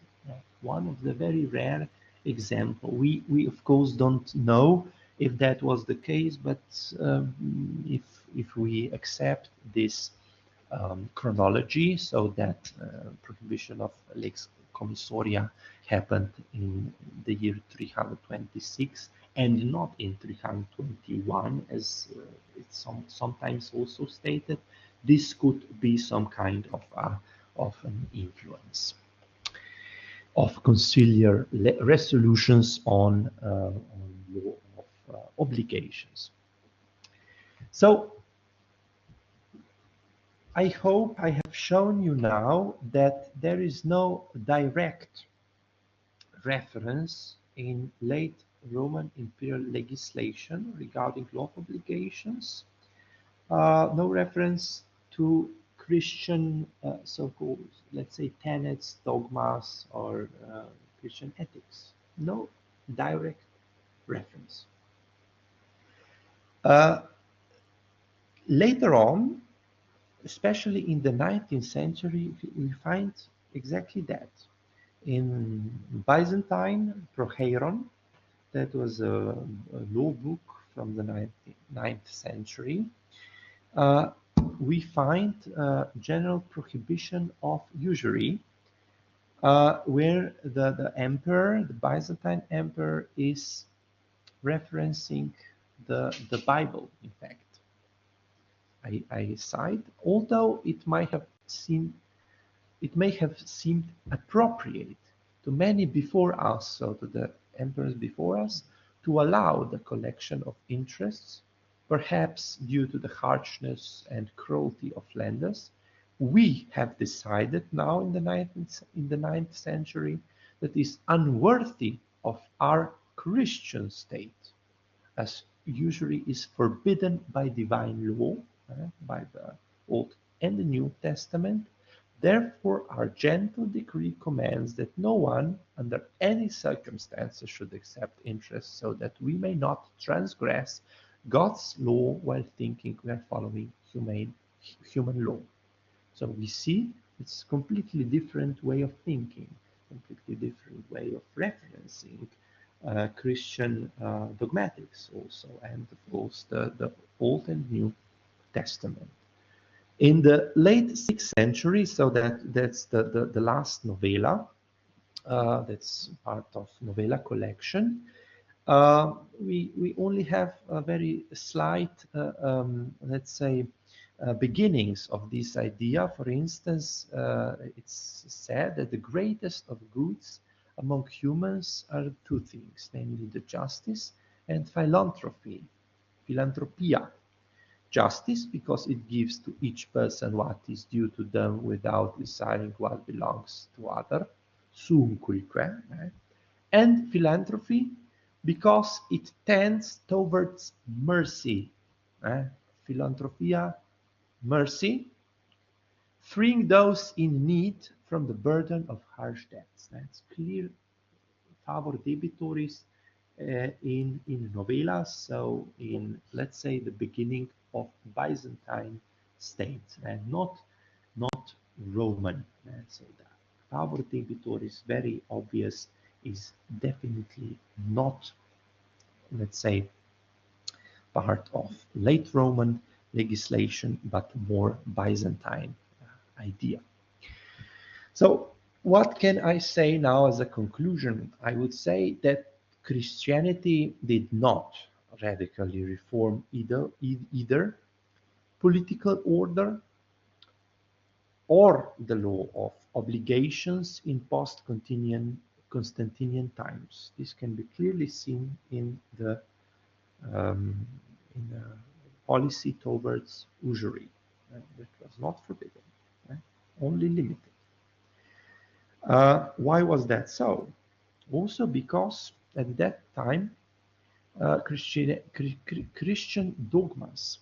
One of the very rare example. We of course don't know if that was the case, but if we accept this chronology, so that prohibition of lex commissoria happened in the year 326 and not in 321, as it's sometimes also stated, this could be some kind of an influence of conciliar resolutions on law of obligations. So I hope I have shown you now that there is no direct reference in late Roman imperial legislation regarding law of obligations, no reference to Christian so-called, let's say, tenets, dogmas, or Christian ethics. No direct reference. Later on, especially in the 19th century, we find exactly that. In Byzantine Proheiron, that was a law book from the 9th century, we find general prohibition of usury, where the emperor, the Byzantine emperor, is referencing the Bible, in fact. I cite, although it may have seemed appropriate to many before us, so to the emperors before us, to allow the collection of interests, perhaps due to the harshness and cruelty of Flanders, we have decided now in the 9th century that is unworthy of our Christian state, as usually is forbidden by divine law, by the Old and the New Testament. Therefore, our gentle decree commands that no one, under any circumstances, should accept interest, so that we may not transgress God's law while thinking we are following human law. So we see it's a completely different way of thinking, completely different way of referencing Christian dogmatics also, and of course the Old and New Testament. In the late 6th century, so that's the last novella, that's part of novella collection. We only have a very slight, let's say, beginnings of this idea. For instance, it's said that the greatest of goods among humans are two things, namely the justice and philanthropy, philanthropia. Justice, because it gives to each person what is due to them without desiring what belongs to other, sum cuique, right? And philanthropy, because it tends towards mercy, philanthropia, mercy, freeing those in need from the burden of harsh debts. That's clear favor debitoris in novellas, so in, let's say, the beginning of Byzantine state, and not Roman. So the favor debitoris, very obvious, is definitely not, let's say, part of late Roman legislation, but more Byzantine idea. So what can I say now as a conclusion? I would say that Christianity did not radically reform either political order or the law of obligations in post-Constantinian times. This can be clearly seen in the policy towards usury. That was not forbidden, only limited. Why was that so? Also because at that time Christian dogmas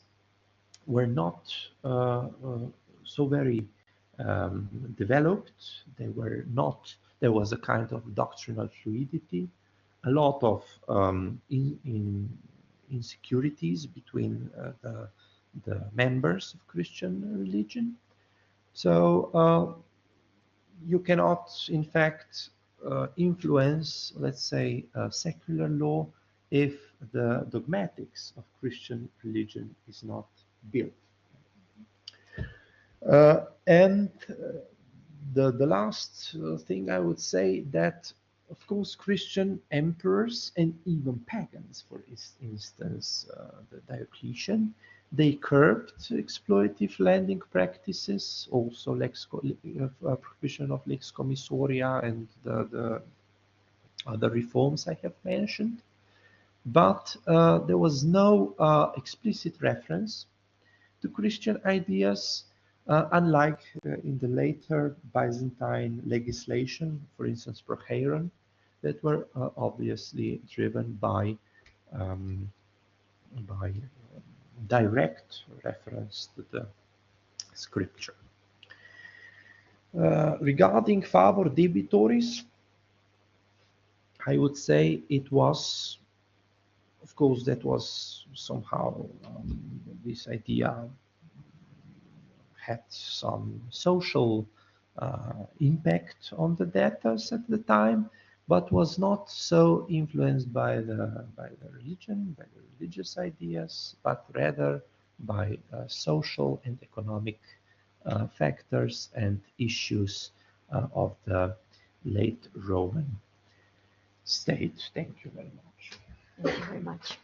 were not so very developed. They were not. There was a kind of doctrinal fluidity, a lot of insecurities between the members of Christian religion. So you cannot, in fact, influence, let's say, secular law if the dogmatics of Christian religion is not built. And the last thing I would say, that of course Christian emperors and even pagans, for instance the Diocletian, they curbed exploitative lending practices, also provision of lex commissoria and the other reforms I have mentioned. But there was no explicit reference to Christian ideas, unlike in the later Byzantine legislation, for instance, Procheiron, that were obviously driven by direct reference to the scripture. Regarding favor debitoris, I would say it was, of course, that was somehow this idea had some social impact on the debtors at the time, but was not so influenced by the religion, by the religious ideas, but rather by social and economic factors and issues of the late Roman state. Thank you very much. Thank you very much.